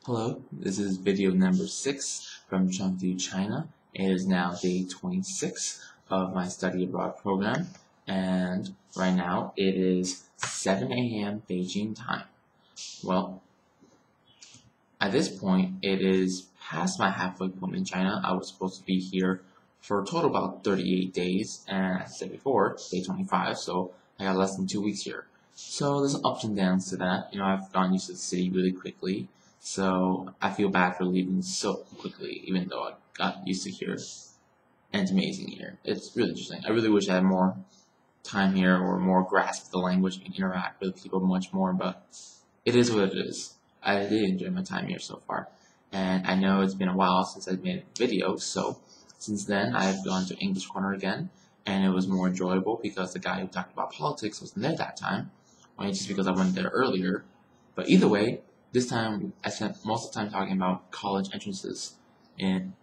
Hello, this is video number 6 from Chengdu, China. It is now day 26 of my study abroad program, and right now it is 7 a.m. Beijing time. Well, at this point, it is past my halfway point in China. I was supposed to be here for a total about 38 days, and as I said before, day 25, so I got less than 2 weeks here. So there's ups and downs to that. I've gotten used to the city really quickly. So I feel bad for leaving so quickly, even though I got used to here. And it's amazing here. It's really interesting. I really wish I had more time here or more grasp of the language and interact with people much more, but it is what it is. I did enjoy my time here so far. And I know it's been a while since I've made a video, so since then I've gone to English Corner again, and it was more enjoyable because the guy who talked about politics wasn't there that time, or just because I went there earlier. But either way, this time, I spent most of the time talking about college entrances in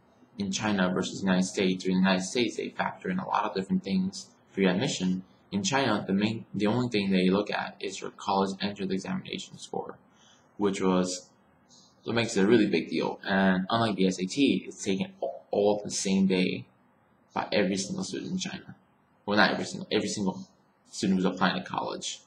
China versus the United States. In the United States, they factor in a lot of different things for your admission. In China, the only thing they look at is your college entrance examination score, which makes it a really big deal. And unlike the SAT, it's taken all the same day by every single student in China. Well, not every single student who's applying to college.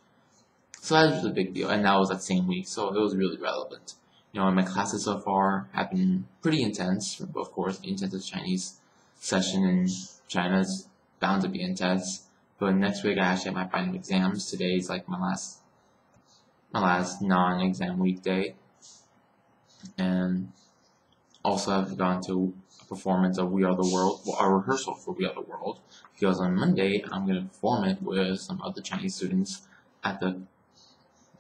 So that was a big deal, and that was that same week, so it was really relevant. My classes so far have been pretty intense. Of course, the intensive Chinese session in China is bound to be intense. But next week I actually have my final exams. Today is like my last non-exam weekday, and also I've gone to a performance of We Are the World, a rehearsal for We Are the World, because on Monday I'm going to perform it with some other Chinese students at the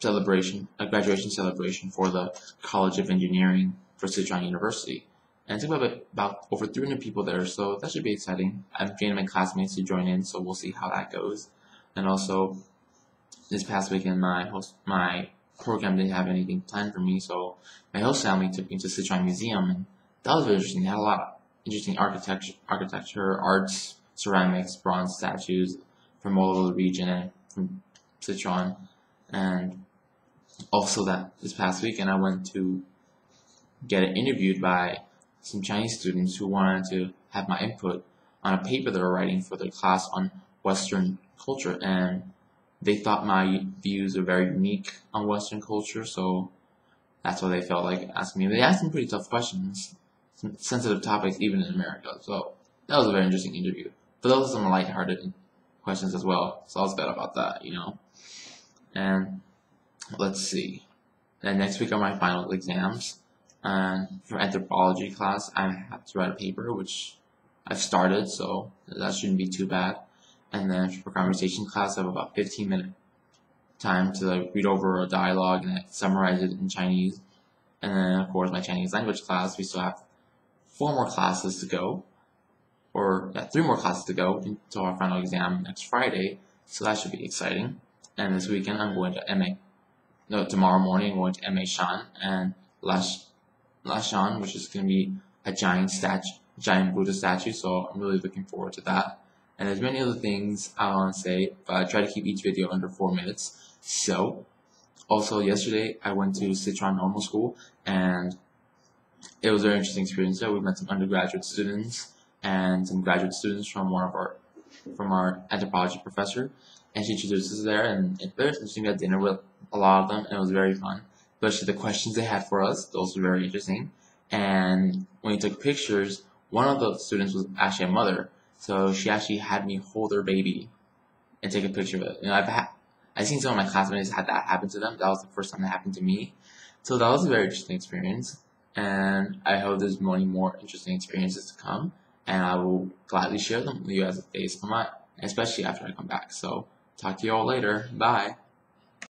a graduation celebration for the College of Engineering for Sichuan University. And it's about over 300 people there, so that should be exciting. I'm getting my classmates to join in, so we'll see how that goes. And also, this past weekend, my program didn't have anything planned for me, so my host family took me to Sichuan Museum, and that was very interesting. They had a lot of interesting architecture, arts, ceramics, bronze statues from all over the region and from Sichuan. And also this past weekend, I went to get interviewed by some Chinese students who wanted to have my input on a paper they were writing for their class on Western culture, and they thought my views were very unique on Western culture, so that's why they felt like asking me. They asked some pretty tough questions, some sensitive topics even in America, so that was a very interesting interview. But those are some lighthearted questions as well, so I was glad about that, And let's see. And next week are my final exams. And for anthropology class, I have to write a paper, which I've started, so that shouldn't be too bad. And then for conversation class, I have about 15-minute time to read over a dialogue and summarize it in Chinese. And then, of course, my Chinese language class, we still have 4 more classes to go. Or 3 more classes to go until our final exam next Friday, so that should be exciting. And this weekend, I'm going to Emei. No, tomorrow morning, I'm going to Emei Shan and Shan, which is going to be a giant Buddha statue, so I'm really looking forward to that. And there's many other things I want to say, but I try to keep each video under 4 minutes. So, also yesterday, I went to Sichuan Normal School, and it was a very interesting experience there. We met some undergraduate students and some graduate students from our anthropology professor. And she introduced us there, and it was very interesting. We had dinner with a lot of them, and it was very fun. Especially the questions they had for us, those were very interesting. And when we took pictures, one of the students was actually a mother, so she actually had me hold her baby and take a picture of it. I've seen some of my classmates had that happen to them. That was the first time that happened to me. So that was a very interesting experience, and I hope there's many more interesting experiences to come, and I will gladly share them with you as they come up, especially after I come back. So talk to you all later. Bye.